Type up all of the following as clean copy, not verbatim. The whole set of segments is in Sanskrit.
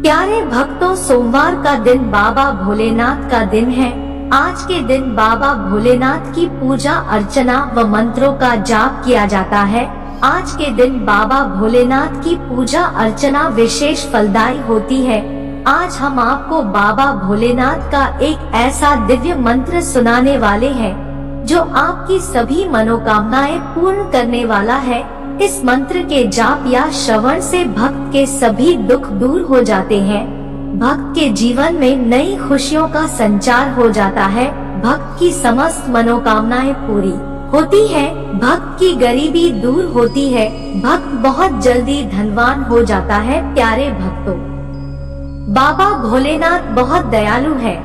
प्यारे भक्तों, सोमवार का दिन बाबा भोलेनाथ का दिन है। आज के दिन बाबा भोलेनाथ की पूजा अर्चना व मंत्रों का जाप किया जाता है। आज के दिन बाबा भोलेनाथ की पूजा अर्चना विशेष फलदायी होती है। आज हम आपको बाबा भोलेनाथ का एक ऐसा दिव्य मंत्र सुनाने वाले हैं जो आपकी सभी मनोकामनाएं पूर्ण करने वाला है। इस मंत्र के जाप या श्रवण से भक्त के सभी दुख दूर हो जाते हैं। भक्त के जीवन में नई खुशियों का संचार हो जाता है। भक्त की समस्त मनोकामनाएं पूरी होती है। भक्त की गरीबी दूर होती है। भक्त बहुत जल्दी धनवान हो जाता है। प्यारे भक्तों, बाबा भोलेनाथ बहुत दयालु है।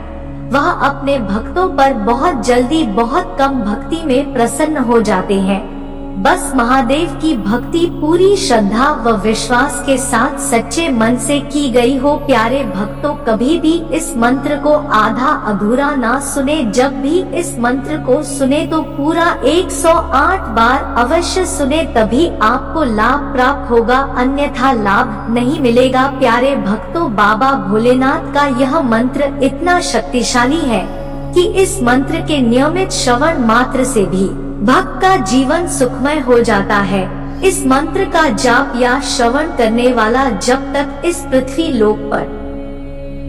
वह अपने भक्तों पर बहुत जल्दी बहुत कम भक्ति में प्रसन्न हो जाते हैं। बस महादेव की भक्ति पूरी श्रद्धा व विश्वास के साथ सच्चे मन से की गई हो। प्यारे भक्तों, कभी भी इस मंत्र को आधा अधूरा ना सुने। जब भी इस मंत्र को सुने तो पूरा 108 बार अवश्य सुने, तभी आपको लाभ प्राप्त होगा, अन्यथा लाभ नहीं मिलेगा। प्यारे भक्तों, बाबा भोलेनाथ का यह मंत्र इतना शक्तिशाली है कि इस मंत्र के नियमित श्रवण मात्र से भी भक्त का जीवन सुखमय हो जाता है। इस मंत्र का जाप या श्रवण करने वाला जब तक इस पृथ्वी लोक पर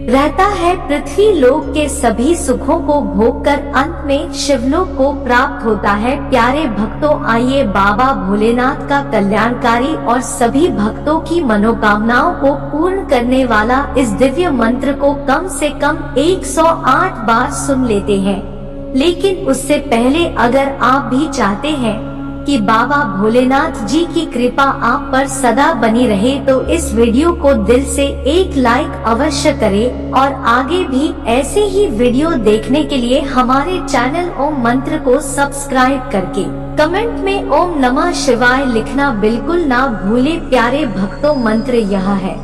रहता है, पृथ्वी लोक के सभी सुखों को भोग कर अंत में शिवलोक को प्राप्त होता है। प्यारे भक्तों, आइए बाबा भोलेनाथ का कल्याणकारी और सभी भक्तों की मनोकामनाओं को पूर्ण करने वाला इस दिव्य मंत्र को कम से कम 108 बार सुन लेते हैं। लेकिन उससे पहले अगर आप भी चाहते हैं कि बाबा भोलेनाथ जी की कृपा आप पर सदा बनी रहे, तो इस वीडियो को दिल से एक लाइक अवश्य करें और आगे भी ऐसे ही वीडियो देखने के लिए हमारे चैनल ओम मंत्र को सब्सक्राइब करके कमेंट में ओम नमः शिवाय लिखना बिल्कुल ना भूले। प्यारे भक्तों, मंत्र यह है।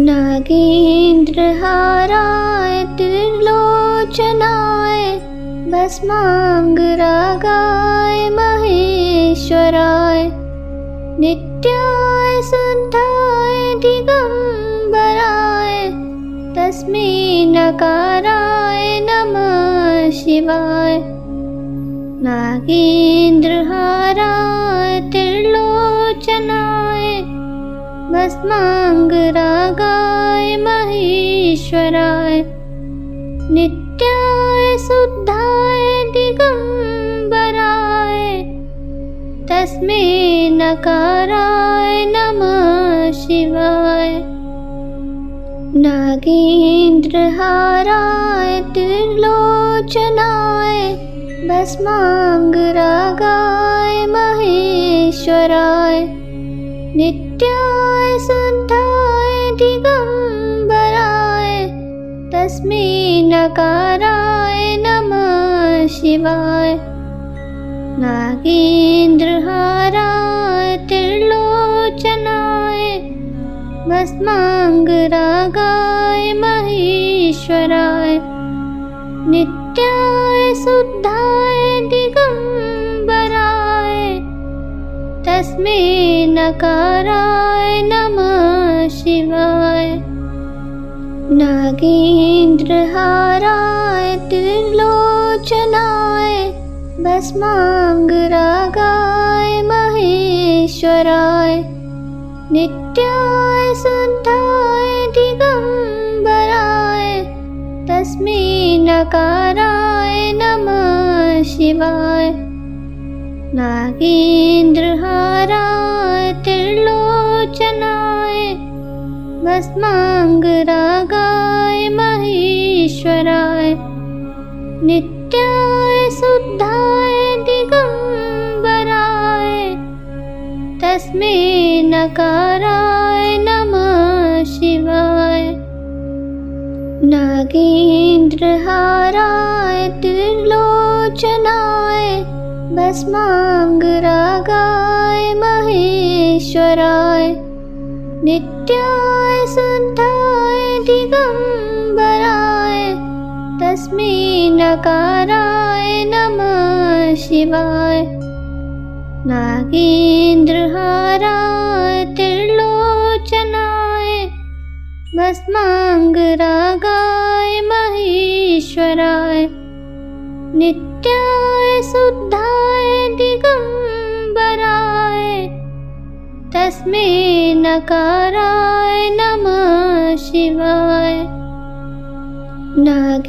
नागेंद्र हाराय त्रिलोचनाय भस्मांगरागाय महेश्वराय नित्याय शुद्धाय दिगंबराय तस्मै नकाराय नमः शिवाय। नागेंद्रहाराय त्रिलोचनाय भस्मांगरागाय महेश्वराय नित्याय शुद्धाय दिगंबराय तस्मै नकाराय नमः शिवाय। नागेंद्रहाराय त्रिलोचनाय भस्मांगरागाय महेश्वराय नित्याय शुद्धाय दिगंबराय तस्मै नकाराय नमः शिवाय। नागेंद्रहाराय त्रिलोचनाय भस्मांगरागाय महेश्वराय नित्याय शुद्धाय दिगंबराय तस्मै नकाराय नमः शिवाय। नागेंद्रहाराय त्रिलोचनाय भस्मांगरागाय महेश्वराय नित्याय शुद्धाय दिगंबराय तस्मै नकाराय नमः शिवाय। नागेंद्रहाराय त्रिलोचनाय भस्मांगरागाय महेश्वराय नित्याय शुद्धाय दिगंबराय तस्मै नकाराय नमः शिवाय। नागेंद्रहाराय त्रिलोचनाय भस्मांगरागाय महेश्वराय नित्याय शुद्धाय दिगंबराय तस्मै नकाराय नमः शिवाय। नागेंद्रहाराय त्रिलोचनाय भस्माङ्गरागाय महेश्वराय नित्याय शुद्धाय दिगम्बराय तस्मै नकाराय नमः शिवाय। नागेन्द्रहाराय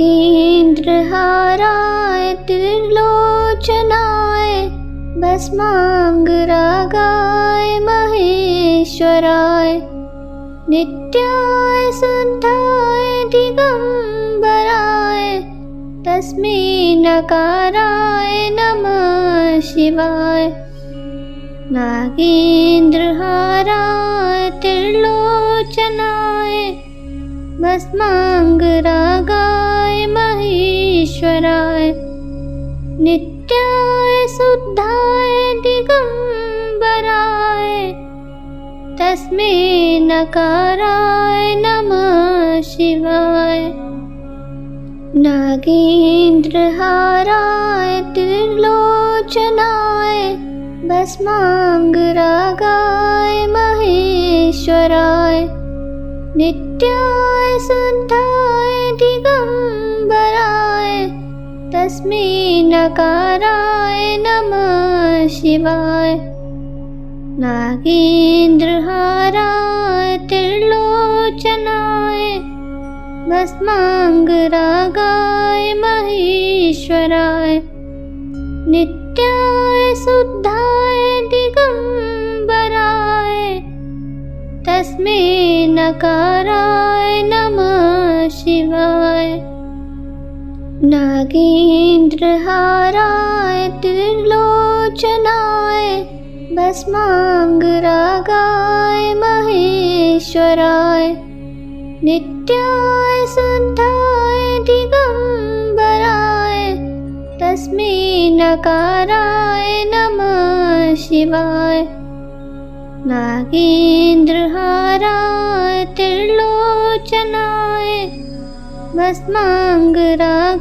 त्रिलोचनाय भस्माङ्गरागाय महेश्वराय नित्याय शुद्धाय दिगम्बराय तस्मै नकाराय नमः शिवाय। नागेन्द्रहाराय त्रिलोचनाय भस्माङ्गरागाय महेश्वराय नित्याय शुद्धाय दिगम्बराय तस्मै नकाराय नमः शिवाय। नागेन्द्रहाराय त्रिलोचनाय भस्माङ्गरागाय महेश्वराय नित्याय शुद्धाय दिगम्बराय तस्मै नकाराय नमः शिवाय। नागेन्द्रहाराय त्रिलोचनाय भस्माङ्गरागाय महेश्वराय नित्याय शुद्धाय दिगम्बराय तस्मै नकाराय नमः शिवाय। नागेन्द्रहाराय त्रिलोचनाय भस्माङ्गरागाय महेश्वराय नित्याय शुद्धाय दिगम्बराय तस्मै नकाराय नमः शिवाय। नागेन्द्रहाराय त्रिलोचनाय भस्माङ्गरागाय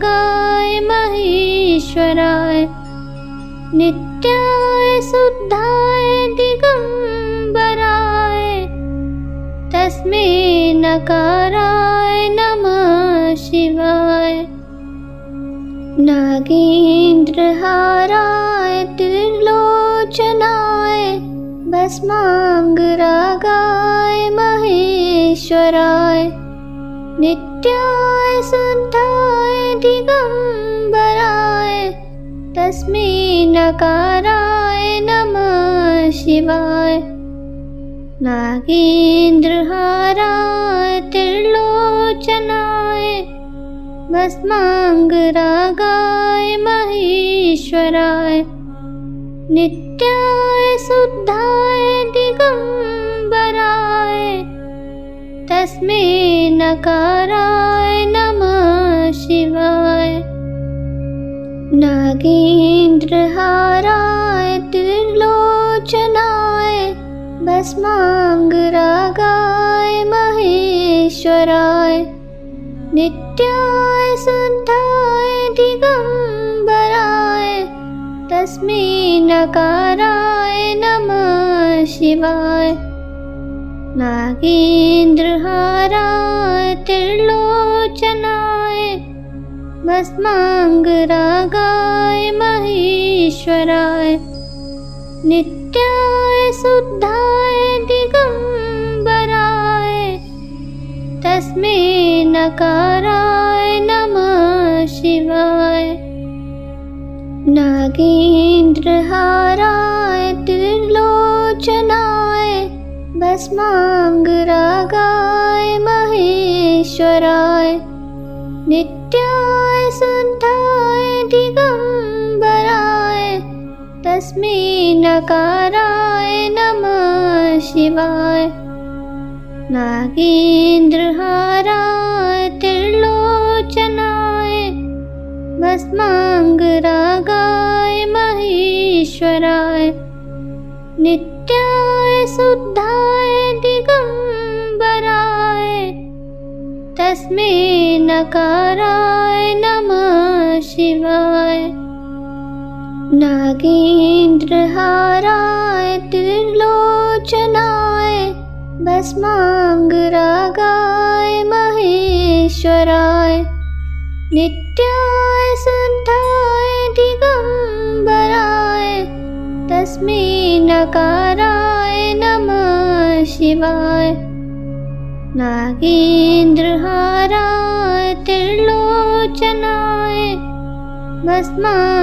महेश्वराय नित्याय शुद्धाय दिगम्बराय तस्मै नकाराय नमः शिवाय। नागेन्द्रहाराय त्रिलोचनाय भस्माङ्गरागाय महेश्वराय नित्याय शुद्धाय दिगम्बराय तस्मै नकाराय नमः शिवाय। नागेन्द्रहाराय त्रिलोचनाय भस्माङ्गरागाय महेश्वराय नित्याय शुद्धाय दिगम्बराय तस्मै नकाराय नमः शिवाय। नागेन्द्रहाराय त्रिलोचनाय भस्माङ्गरागाय महेश्वराय नित्याय शुद्धाय दिगम्बराय तस्मै नकाराय नमः शिवाय। नागेन्द्रहाराय त्रिलोचनाय भस्माङ्गरागाय महेश्वराय नित्याय शुद्धाय दिगम्बराय तस्मै नकाराय नमः शिवाय। नागेन्द्रहाराय त्रिलोचनाय भस्माङ्गरागाय महेश्वराय नित्याय शुद्धाय दिगम्बराय तस्मै नकाराय नमः शिवाय। नागेन्द्रहाराय त्रिलोचनाय भस्माङ्गरागाय महेश्वराय नित्याय शुद्धाय दिगम्बराय तस्मै नकाराय नमः शिवाय। नागेन्द्रहाराय त्रिलोचनाय भस्माङ्गरागाय महेश्वराय नित्याय शुद्धाय दिगम्बराय तस्मै नकाराय नमः शिवाय। नागेन्द्रहाराय त्रिलोचनाय भस्माङ्गरागाय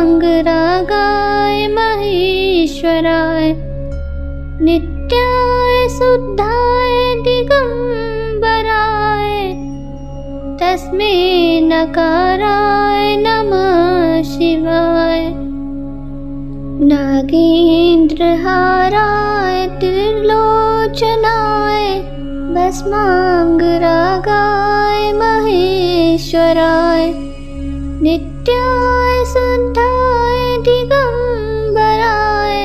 महेश्वराय नित्याय शुद्धाय दिगम्बराय तस्मै नकाराय नमः शिवाय। नागेन्द्रहाराय त्रिलोचनाय भस्माङ्गरागाय महेश्वराय नित्याय शुद्धाय दिगम्बराय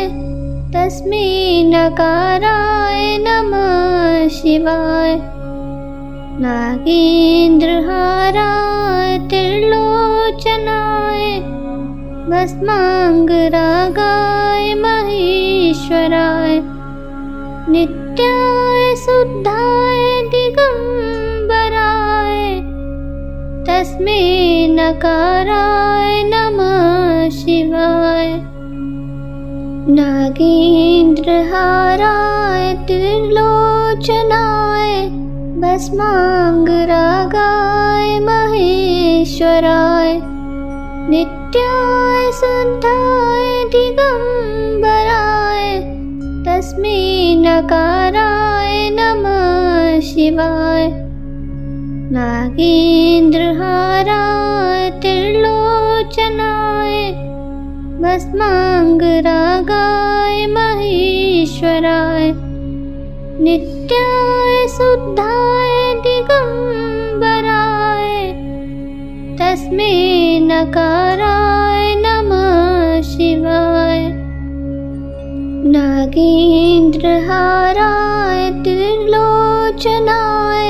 तस्मै नकाराय नमः शिवाय। नागेन्द्रहाराय त्रिलोचनाय भस्माङ्गरागाय महेश्वराय नित्याय शुद्धाय दिगम्बराय तस्मै नकाराय नमः शिवाय। नागेन्द्रहाराय त्रिलोचनाय भस्माङ्गरागाय महेश्वराय नित्याय शुद्धाय दिगम्बराय तस्मै नकाराय नमः शिवाय। नागेन्द्रहाराय त्रिलोचनाय भस्माङ्गरागाय महेश्वराय नित्याय शुद्धाय दिगम्बराय तस्मै नकाराय नमः शिवाय। नागेन्द्रहाराय त्रिलोचनाय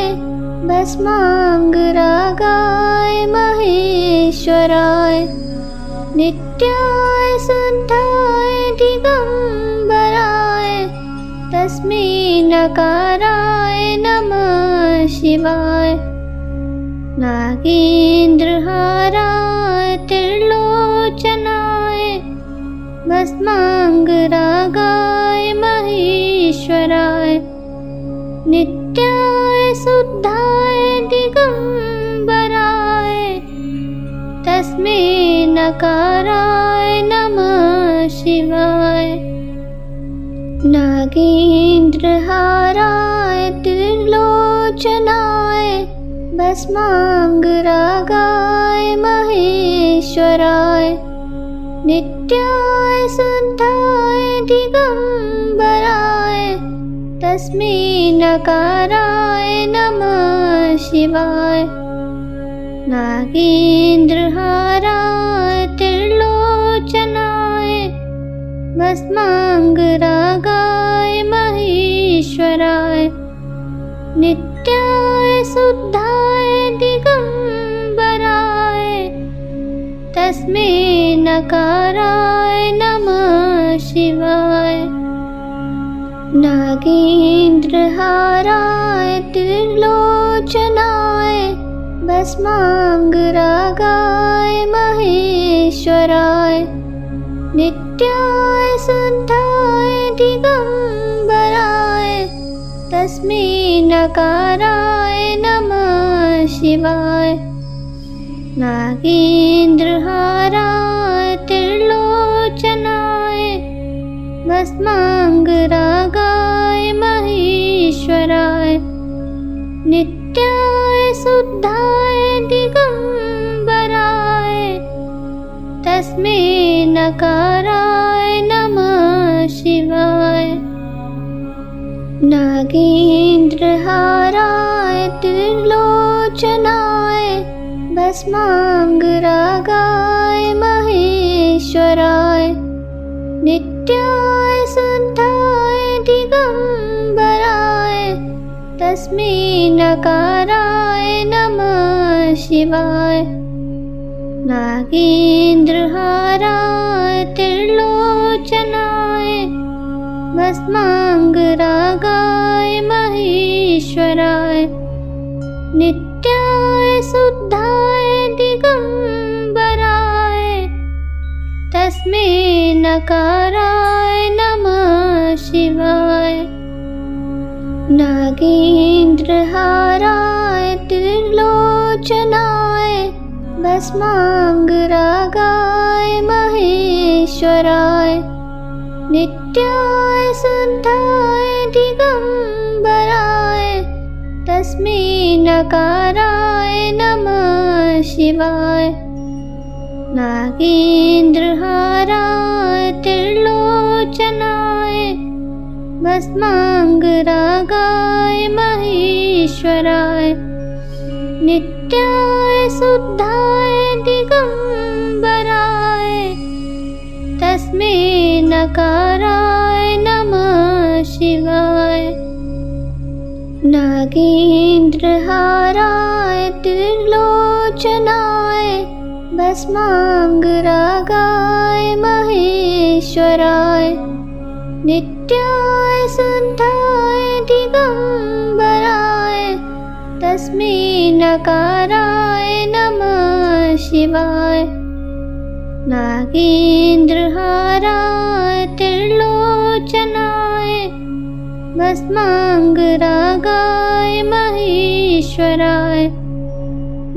भस्माङ्गरागाय महेश्वराय नित्याय शुद्धाय दिगम्बराय तस्मै नकाराय नमः शिवाय। नागेन्द्रहाराय त्रिलोचनाय भस्माङ्गरागाय महेश्वराय नित्याय शुद्धाय दिगम्बराय तस्मै नकाराय नमः शिवाय। नागेन्द्रहाराय त्रिलोचनाय भस्माङ्गरागाय महेश्वराय नित्याय शुद्धाय दिगम्बराय तस्मै नकाराय नमः शिवाय। नागेन्द्रहाराय त्रिलोचनाय भस्माङ्गरागाय महेश्वराय नित्याय शुद्धाय दिगम्बराय तस्मै नकाराय नमः शिवाय। नागेन्द्रहाराय त्रिलोचनाय भस्माङ्गरागाय महेश्वराय नित्याय शुद्धाय दिगम्बराय तस्मै नकाराय नमः शिवाय। नागेन्द्रहाराय त्रिलोचनाय भस्माङ्गरागाय महेश्वराय नित्याय शुद्धाय दिगम्बराय तस्मै नकाराय नमः शिवाय। नागेन्द्रहाराय त्रिलोचनाय भस्माङ्गरागाय महेश्वराय नित्याय शुद्धाय दिगम्बराय तस्मै नकाराय नमः शिवाय। नागेन्द्रहाराय त्रिलोचनाय भस्माङ्गरागाय महेश्वराय महेश्वराय नित्याय शुद्धाय दिगंबराय तस्मै नकाराय नमः शिवाय नागेन्द्रहाराय त्रिलोचनाय भस्मांगरागाय महेश्वराय नित्याय शुद्धाय दिगंबराय तस्मै नकाराय नमः शिवाय नागेन्द्रहाराय त्रिलोचनाय भस्मांगरागाय महेश्वराय नित्याय शुद्धाय दिगंबराय तस्मै नकाराय नमः शिवाय नागेन्द्रहाराय त्रिलोचनाय भस्मांगरागाय महेश्वराय नित्याय शुद्धाय दिगंबराय तस्मै नकाराय नमः शिवाय नागेन्द्रहाराय त्रिलोचनाय भस्मांगरागाय महेश्वराय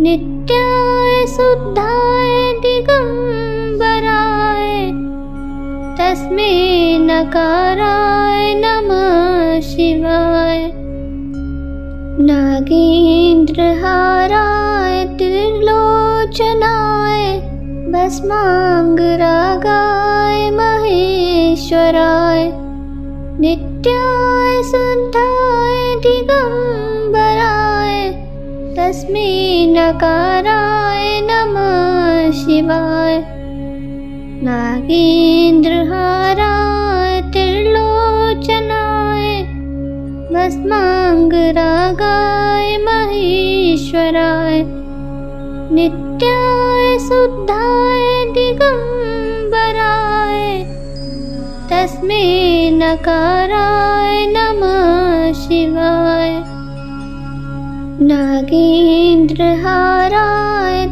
नित्याय शुद्धाय दिगंबराय तस्मै नकाराय नमः शिवाय नागेन्द्रहाराय त्रिलोचनाय भस्मांगरागाय महेश्वराय नित्याय शुद्धाय दिगंबराय तस्मै नकाराय नमः शिवाय नागेन्द्रहाराय त्रिलोचनाय भस्मांगरागाय महेश्वराय नित्याय शुद्धाय दिगंबराय तस्मै नकाराय नमः शिवाय नागेन्द्रहाराय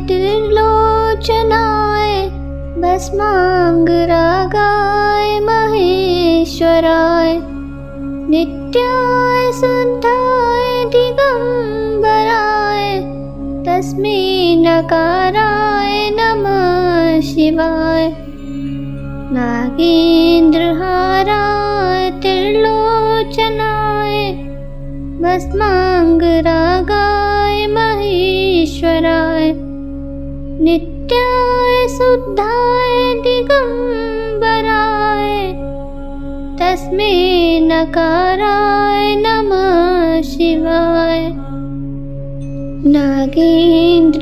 त्रिलोचनाय भस्मांगरागाय महेश्वराय नित्याय शुद्धाय दिगंबराय तस्मै नकाराय नमः शिवाय नागेन्द्रहाराय त्रिलोचनाय भस्मांगरागाय महेश्वराय नित्याय शुद्धाय दिगंबराय तस्मै नकाराय नमः शिवाय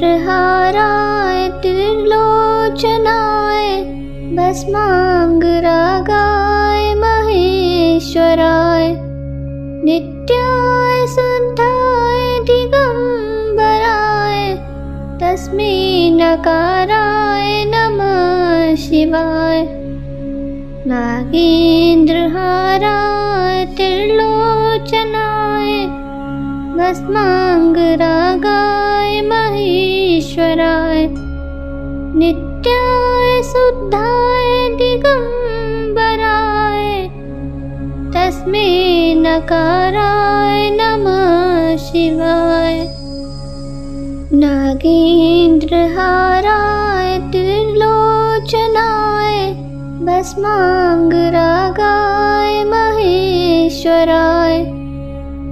नागेन्द्रहाराय त्रिलोचनाय भस्मांगरागाय महेश्वराय नित्याय शुद्धाय दिगंबराय तस्मै नकाराय नमः शिवाय नागेन्द्रहाराय त्रिलोचनाय भस्मांगरागाय महेश्वराय नित्याय शुद्धाय दिगंबराय तस्मै नकाराय नमः शिवाय नागेन्द्रहाराय त्रिलोचनाय भस्मांगरागाय महेश्वराय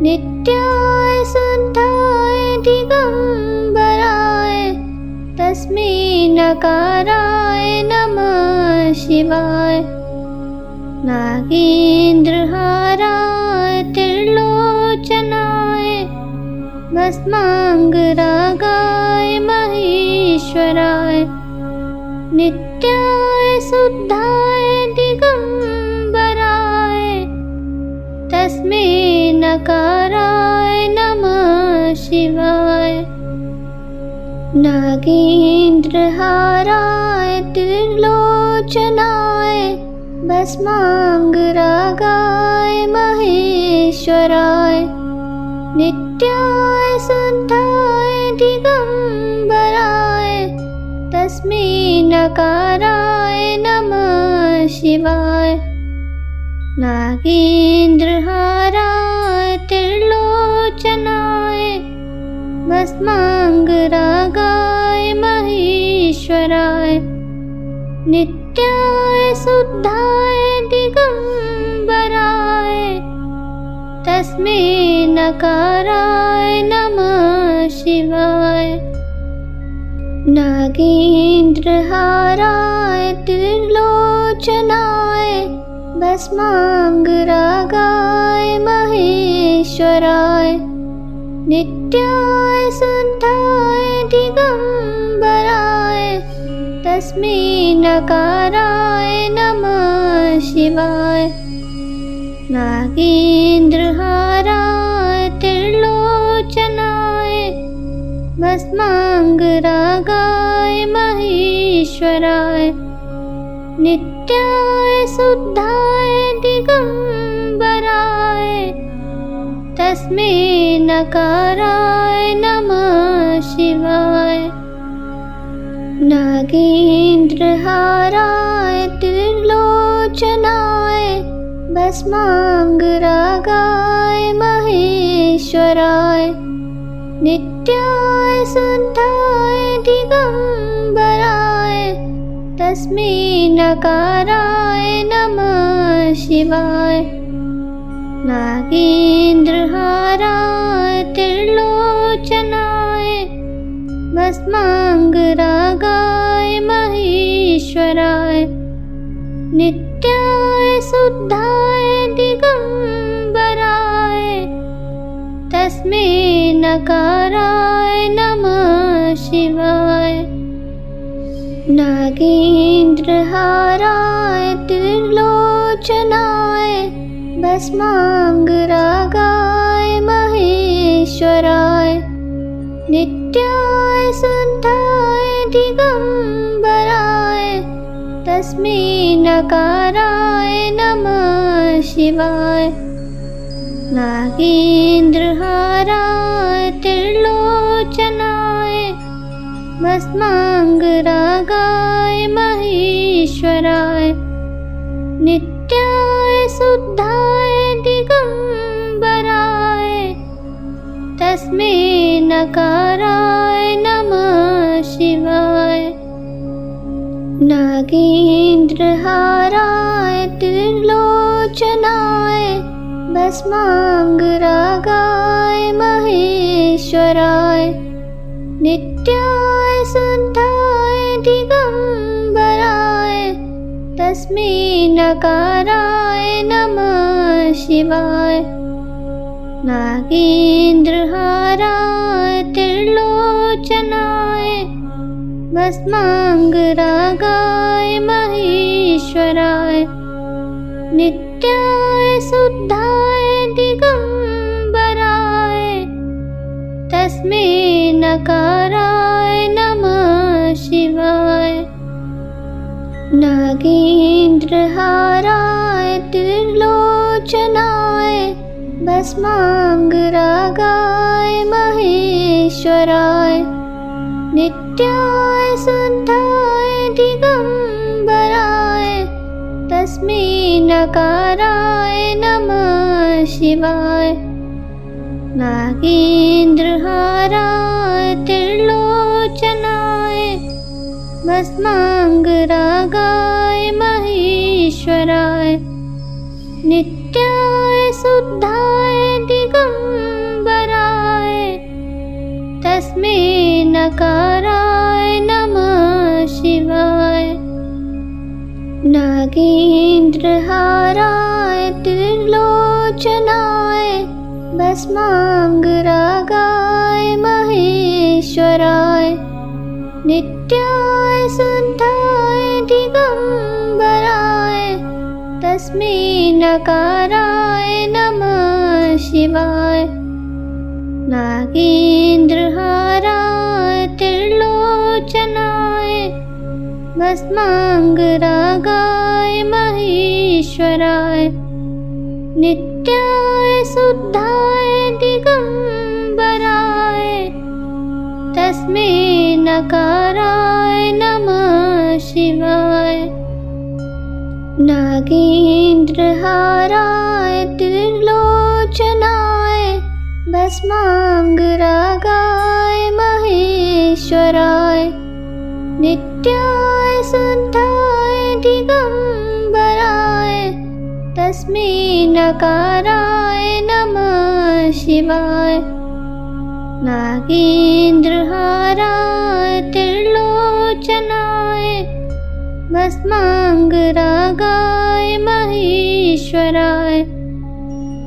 नित्याय शुद्धाय दिगंबराय तस्मै नकाराय नमः शिवाय नागेन्द्रहाराय त्रिलोचनाय भस्मांगरागाय महेश्वराय नित्याय शुद्धाय दिगंबराय तस्मै नकाराय नमः शिवाय नागेन्द्रहाराय त्रिलोचनाय भस्मांगरागाय महेश्वराय नित्याय शुद्धाय दिगंबराय तस्मै नकाराय नमः शिवाय। नागेन्द्रहाराय त्रिलोचनाय भस्मांगरागाय महेश्वराय नित्याय शुद्धाय दिगंबराय तस्मै नकाराय नमः शिवाय। नागेन्द्रहाराय त्रिलोचनाय भस्मांगरागाय महेश्वराय नित्याय शुद्धाय दिगंबराय तस्मै नकाराय नमः शिवाय। नागेन्द्रहाराय त्रिलोचनाय भस्मांगरागाय महेश्वराय नित्याय शुद्धाय दिगंबराय तस्मै नकाराय नमः शिवाय। नागेन्द्रहाराय त्रिलोचनाय भस्मांगरागाय महेश्वराय नित्याय शुद्धाय दिगंबराय तस्मै नकाराय नमः शिवाय। नागेन्द्रहाराय त्रिलोचनाय भस्मांगरागाय महेश्वराय नित्याय शुद्धाय दिगंबराय तस्मै नकाराय नमः शिवाय। नागेन्द्रहाराय त्रिलोचनाय भस्मांगरागाय महेश्वराय नित्याय शुद्धाय दिगंबराय तस्मै नकाराय नमः शिवाय। नागेन्द्रहाराय त्रिलोचनाय भस्मांगरागाय महेश्वराय नित्याय शुद्धाय दिगंबराय तस्मै नकाराय नमः शिवाय। नागेन्द्रहाराय त्रिलोचनाय भस्मांगरागाय महेश्वराय नित्याय शुद्धाय दिगंबराय तस्मै नकाराय नमः शिवाय। नागेन्द्रहाराय त्रिलोचनाय भस्मांगरागाय महेश्वराय नित्याय शुद्धाय दिगंबराय तस्मै नकाराय नमः शिवाय। नागेन्द्रहाराय त्रिलोचनाय भस्मांगरागाय महेश्वराय नित्याय शुद्धाय दिगंबराय तस्मै नकाराय नमः शिवाय। नागेन्द्रहाराय त्रिलोचनाय भस्मांगरागाय महेश्वराय नित्याय शुद्धाय दिगंबराय तस्मै नकाराय नमः शिवाय। नागेन्द्रहाराय त्रिलोचनाय भस्मांगरागाय महेश्वराय नित्याय शुद्धाय दिगंबराय तस्मै नकाराय नमः शिवाय। नागेन्द्रहाराय त्रिलोचनाय भस्मांगरागाय महेश्वराय नित्याय शुद्धाय दिगम्बराय तस्मै नकाराय नमः शिवाय। नागेन्द्रहाराय त्रिलोचनाय भस्माङ्गरागाय महेश्वराय नित्याय शुद्धाय दिगम्बराय तस्मै नकाराय नमः शिवाय। नागेन्द्रहाराय त्रिलोचनाय भस्माङ्गरागाय महेश्वराय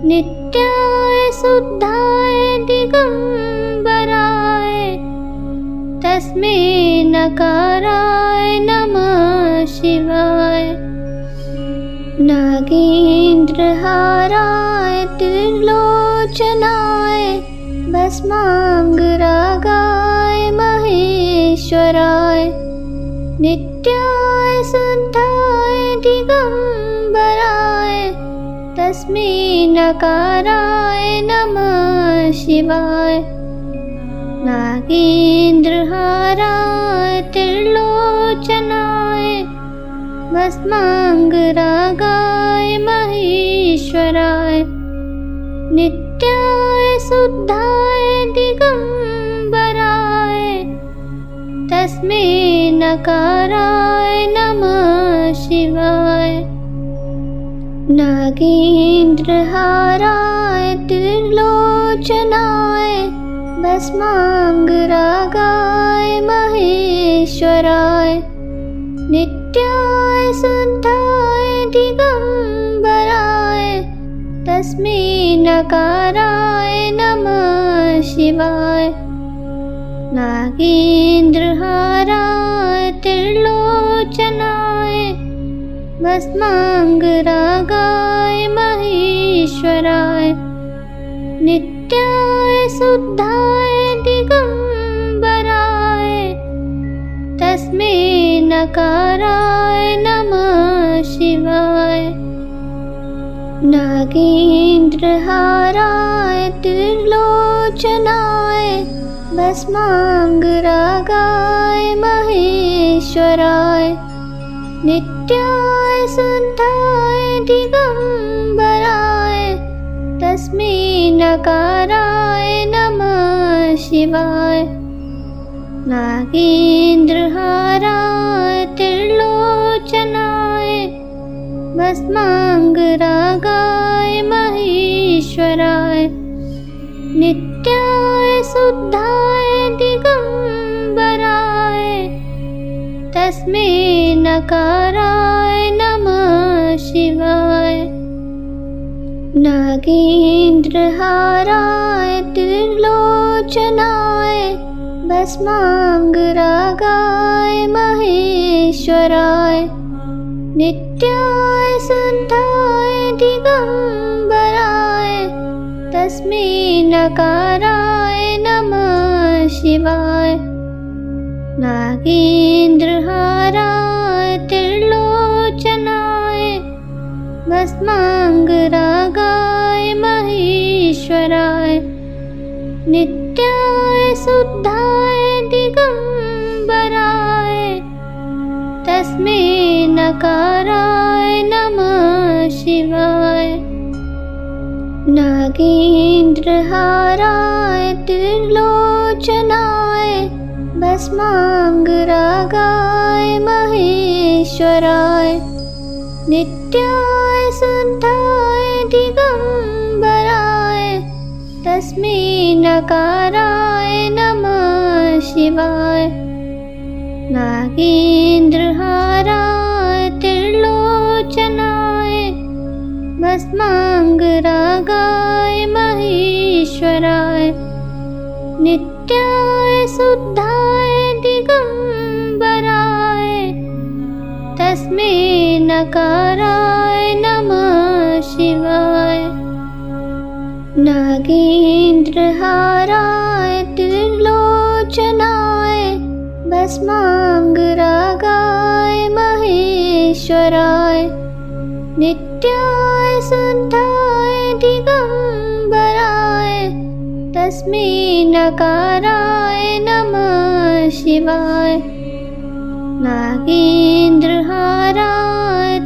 नित्याय शुद्धाय दिगम्बराय तस्मै नकाराय नमः शिवाय। नागेन्द्रहाराय त्रिलोचनाय भस्माङ्गरागाय महेश्वराय नित्याय शुद्धाय दिगम्बराय तस्मै नकाराय नमः शिवाय। नागेन्द्रहाराय त्रिलोचनाय भस्माङ्गरागाय महेश्वराय नित्याय शुद्धाय दिगम्बराय तस्मै नकाराय नमः शिवाय। नागेन्द्रहाराय त्रिलोचनाय भस्माङ्गरागाय महेश्वराय नित्याय शुद्धाय दिगम्बराय तस्मै नकाराय नमः शिवाय। नागेन्द्रहाराय त्रिलोचनाय भस्माङ्गरागाय महेश्वराय नित्याय शुद्धाय दिगम्बराय तस्मै नकाराय नमः शिवाय। नागेन्द्रहाराय त्रिलोचनाय भस्माङ्गरागाय महेश्वराय नित्याय शुद्धाय दिगम्बराय तस्मै नकाराय नमः शिवाय। नागेन्द्रहाराय त्रिलोचनाय भस्माङ्गरागाय महेश्वराय नित्याय शुद्धाय दिगम्बराय तस्मै नकाराय नमः शिवाय। नागेन्द्रहाराय त्रिलोचनाय भस्माङ्गरागाय महेश्वराय नित्याय शुद्धाय दिगम्बराय तस्मै नकाराय नमः शिवाय। नागेन्द्रहाराय त्रिलोचनाय भस्माङ्गरागाय महेश्वराय नित्याय शुद्धाय दिगम्बराय तस्मै नकाराय नमः शिवाय। नागेन्द्रहाराय त्रिलोचनाय भस्माङ्गरागाय महेश्वराय नित्याय शुद्धाय दिगम्बराय तस्मै नकाराय नमः शिवाय। नागेन्द्रहाराय त्रिलोचनाय भस्माङ्गरागाय महेश्वराय नित्याय शुद्धाय दिगम्बराय तस्मै नकाराय नमः शिवाय। नागेन्द्रहाराय त्रिलोचनाय भस्माङ्गरागाय महेश्वराय नित्याय शुद्धाय दिगम्बराय तस्मै नकाराय नमः शिवाय। नागेन्द्रहाराय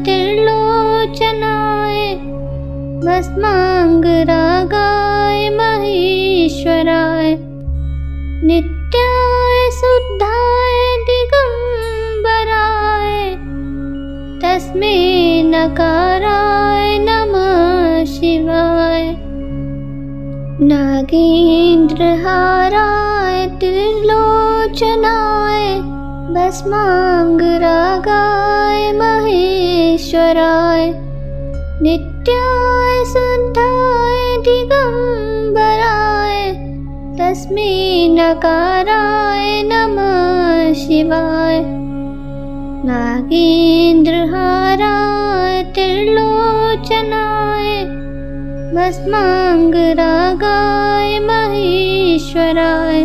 त्रिलोचनाय भस्माङ्गरागाय महेश्वराय नित्याय शुद्धाय दिगम्बराय तस्मै नकाराय नमः शिवाय। नागेन्द्रहाराय त्रिलोचनाय भस्माङ्गरागाय महेश्वराय नित्याय शुद्धाय दिगम्बराय तस्मै नकाराय नमः शिवाय। नागेन्द्रहाराय त्रिलोचनाय भस्माङ्गरागाय महेश्वराय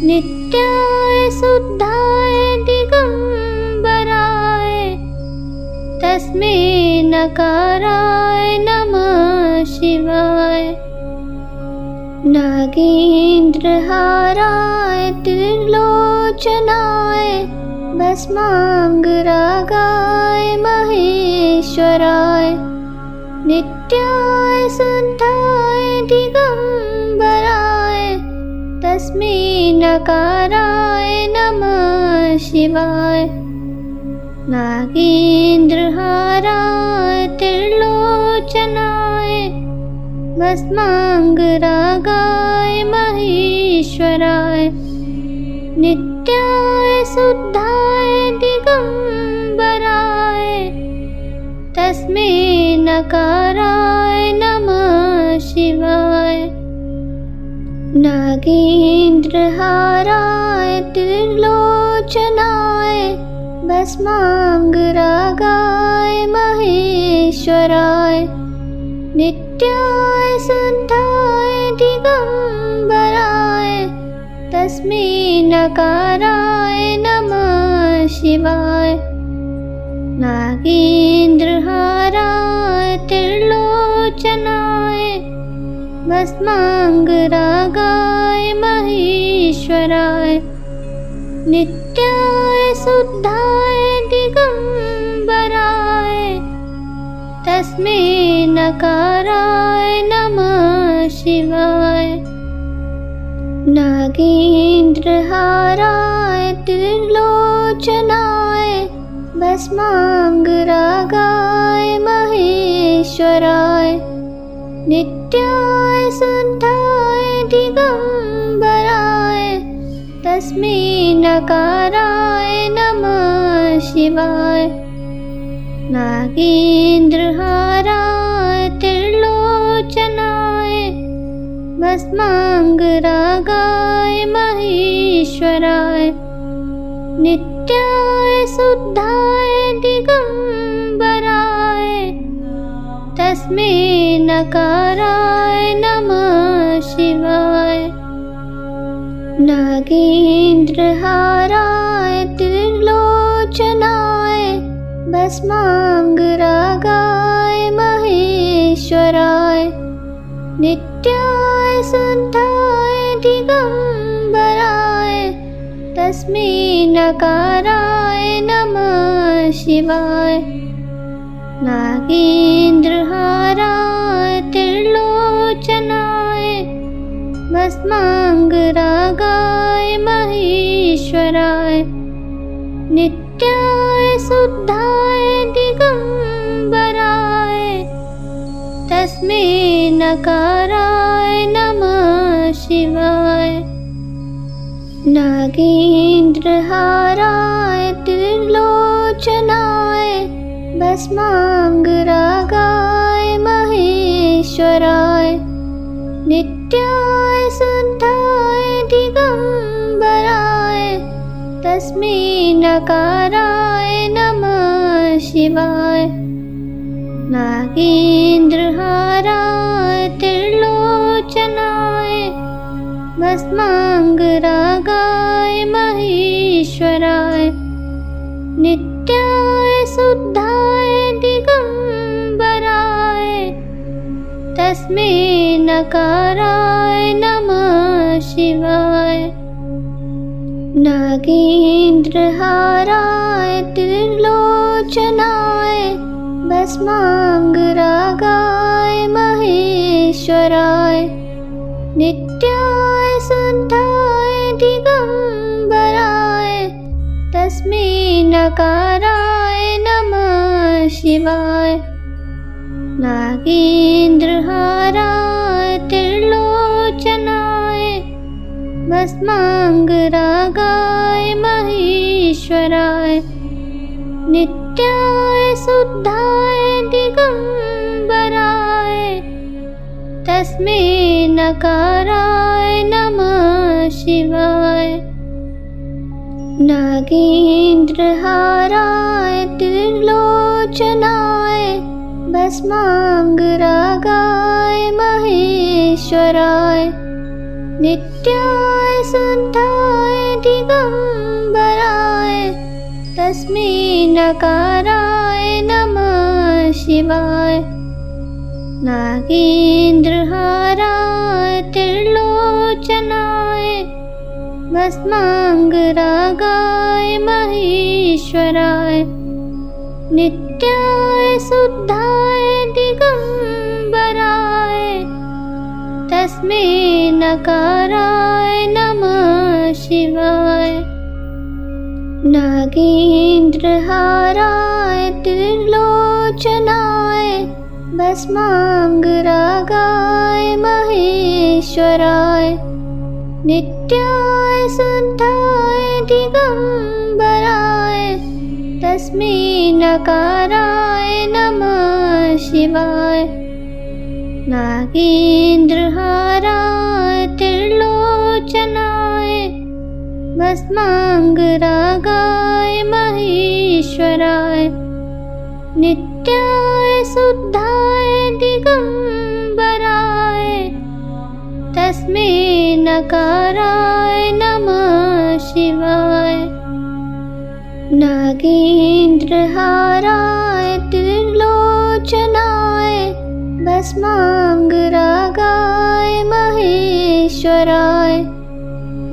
नित्याय शुद्धाय दिगम्बराय तस्मै नकाराय नमः शिवाय। नागेन्द्रहाराय त्रिलोचनाय भस्माङ्गरागाय महेश्वराय नित्याय शुद्धाय दिगम्बराय तस्मै नकाराय नमः शिवाय। नागेन्द्रहाराय त्रिलोचनाय भस्माङ्गरागाय महेश्वराय नित्याय शुद्धाय दिगम्बराय तस्मै नकाराय नमः शिवाय। नागेन्द्रहाराय त्रिलोचनाय भस्माङ्गरागाय महेश्वराय नित्याय शुद्धाय दिगम्बराय तस्मै नकाराय नमः शिवाय। नागेन्द्रहाराय त्रिलोचनाय भस्माङ्गरागाय महेश्वराय नित्याय शुद्धाय दिगम्बराय तस्मै नकाराय नमः शिवाय। नागेन्द्रहाराय त्रिलोचनाय भस्माङ्गरागाय महेश्वराय नित्याय शुद्धाय दिगम्बराय तस्मै नकाराय नमः शिवाय। नागेन्द्रहाराय त्रिलोचनाय भस्माङ्गरागाय महेश्वराय नित्याय शुद्धाय दिगम्बराय तस्मै नकाराय नमः शिवाय। नागेन्द्रहाराय त्रिलोचनाय भस्माङ्गरागाय महेश्वराय नित्याय शुद्धाय दिगम्बराय तस्मै नकाराय नमः शिवाय। नागेन्द्रहाराय त्रिलोचनाय भस्माङ्गरागाय महेश्वराय नित्याय शुद्धाय दिगम्बराय तस्मै नकाराय नमः शिवाय। नागेन्द्रहाराय त्रिलोचनाय भस्माङ्गरागाय महेश्वराय नित्याय शुद्धाय दिगम्बराय तस्मै नकाराय नमः शिवाय। नागेन्द्रहाराय त्रिलोचनाय भस्माङ्गरागाय महेश्वराय नित्याय शुद्धाय दिगम्बराय तस्मै नकाराय नमः शिवाय। नागेन्द्रहाराय त्रिलोचनाय भस्माङ्गरागाय महेश्वराय नित्याय शुद्धाय दिगम्बराय तस्मै नकाराय नमः शिवाय। नागेन्द्रहाराय त्रिलोचनाय भस्माङ्गरागाय महेश्वराय नित्याय शुद्धाय दिगम्बराय तस्मै नकाराय नमः शिवाय। नागेन्द्रहाराय त्रिलोचनाय भस्माङ्गरागाय महेश्वराय नित्याय शुद्धाय दिगम्बराय तस्मै नकाराय नमः शिवाय। नागेन्द्रहाराय त्रिलोचनाय भस्माङ्गरागाय महेश्वराय नित्याय शुद्धाय दिगम्बराय तस्मै नकाराय नमः शिवाय। नागेन्द्रहाराय त्रिलोचनाय भस्माङ्गरागाय महेश्वराय नित्याय शुद्धाय दिगम्बराय तस्मै नकाराय नमः शिवाय। नागेन्द्रहाराय त्रिलोचनाय भस्माङ्गरागाय महेश्वराय नित्याय शुद्धाय दिगम्बराय तस्मै नकाराय नमः शिवाय। नागेन्द्रहाराय त्रिलोचनाय भस्माङ्गरागाय महेश्वराय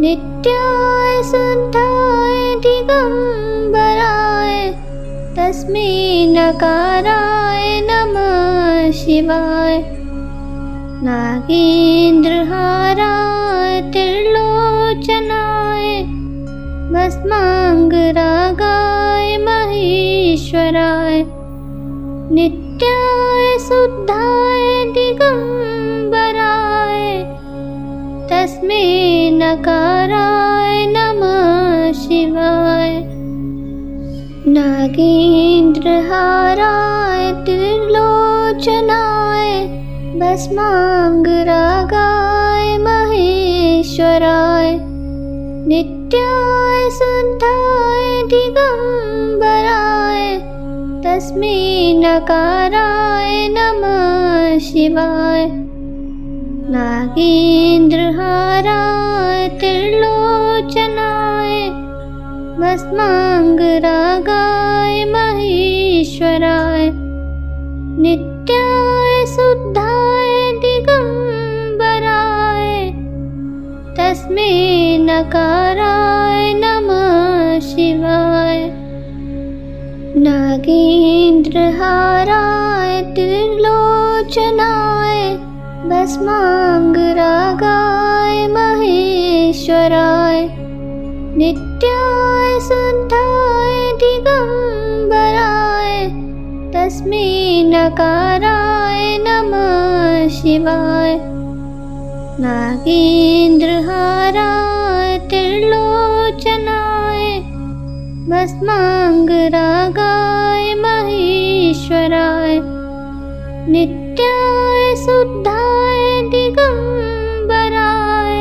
नित्याय शुद्धाय दिगम्बराय तस्मै नकाराय नमः शिवाय। नागेन्द्रहाराय त्रिलोचनाय भस्माङ्गरागाय महेश्वराय नित्याय शुद्धाय दिगम्बराय तस्मै नकाराय नमः शिवाय। नागेन्द्रहाराय त्रिलोचनाय भस्माङ्गरागाय महेश्वराय नित्याय शुद्धाय दिगम्बराय तस्मै नकाराय नमः शिवाय। नागेन्द्रहाराय त्रिलोचनाय भस्माङ्गरागाय महेश्वराय नित्याय शुद्धाय दिगम्बराय तस्मै नकाराय नमः शिवाय। नागेन्द्रहाराय त्रिलोचनाय भस्माङ्गरागाय महेश्वराय नित्याय शुद्धाय दिगम्बराय तस्मै नकाराय नमः शिवाय। नागेन्द्रहाराय त्रिलोचनाय भस्माङ्गरागाय महेश्वराय नित्याय शुद्धाय दिगम्बराय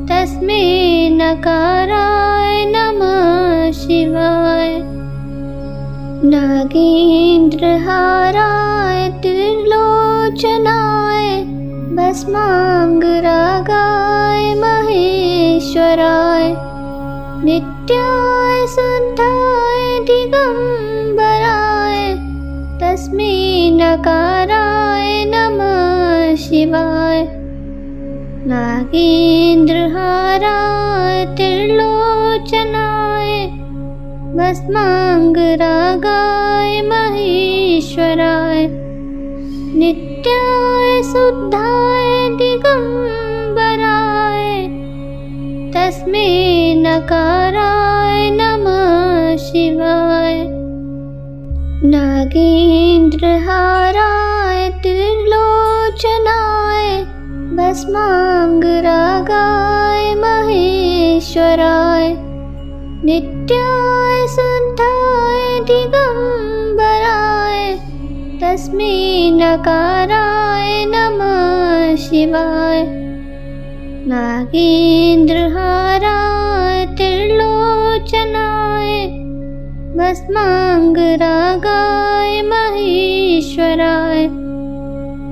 तस्मै नकाराय नमः शिवाय। नागेन्द्रहाराय त्रिलोचनाय भस्माङ्गरागाय महेश्वराय नित्याय शुद्धाय दिगम्बराय तस्मै नकाराय नमः नागेन्द्रहाराय त्रिलोचनाय भस्माङ्गरागाय महेश्वराय नित्याय शुद्धाय दिगम्बराय तस्मै नकाराय नमः शिवाय। नागेन्द्रहाराय त्रिलोचनाय भस्माङ्गरागाय महेश्वराय नित्याय शुद्धाय दिगम्बराय तस्मै नकाराय नमः शिवाय। नागेन्द्रहाराय त्रिलोचनाय भस्माङ्गरागाय महेश्वराय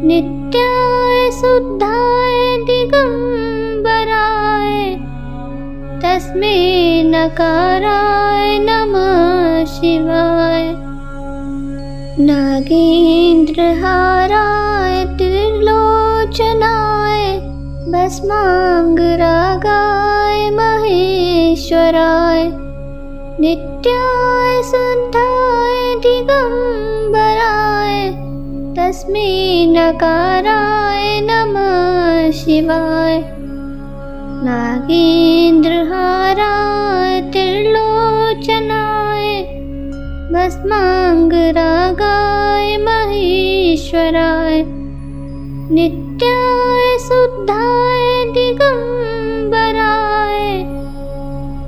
नित्याय शुद्धाय दिगम्बराय तस्मै नकाराय नमः शिवाय। नागेन्द्रहाराय त्रिलोचनाय भस्माङ्गरागाय महेश्वराय नित्याय शुद्धाय दिगम्बराय तस्मै नकाराय नमः शिवाय। नागेन्द्रहाराय त्रिलोचनाय भस्माङ्गरागाय महेश्वराय नित्याय शुद्धाय दिगम्बराय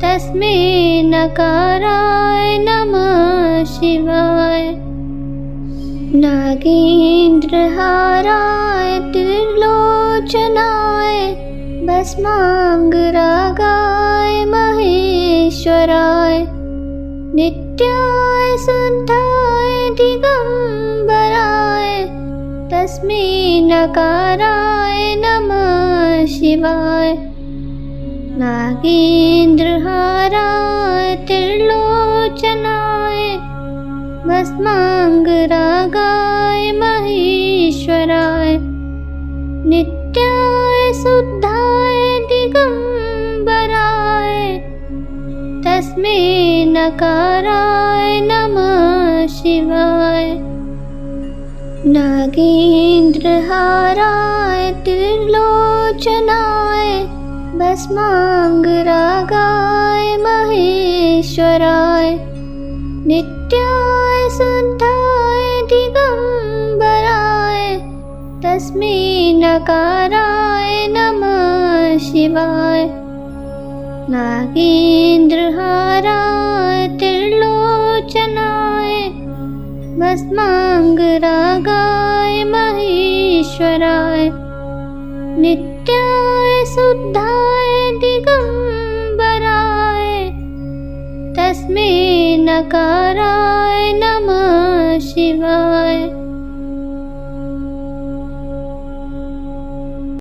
तस्मै नकाराय नमः शिवाय। नागेन्द्रहाराय त्रिलोचनाय भस्माङ्गरागाय महेश्वराय नित्याय शुद्धाय दिगम्बराय तस्मै नकाराय नमः शिवाय। नागेन्द्रहाराय त्रिलोचनाय भस्माङ्गरागाय महेश्वराय नित्याय शुद्धाय दिगम्बराय तस्मै नकाराय नमः शिवाय। नागेन्द्रहाराय त्रिलोचनाय भस्माङ्गरागाय महेश्वराय नित्याय शुद्धाय दिगम्बराय तस्मै नकाराय नमः शिवाय। नागेन्द्रहाराय त्रिलोचनाय भस्माङ्गरागाय महेश्वराय नित्याय शुद्धाय दिगम्बराय तस्मै नकाराय नमः शिवाय।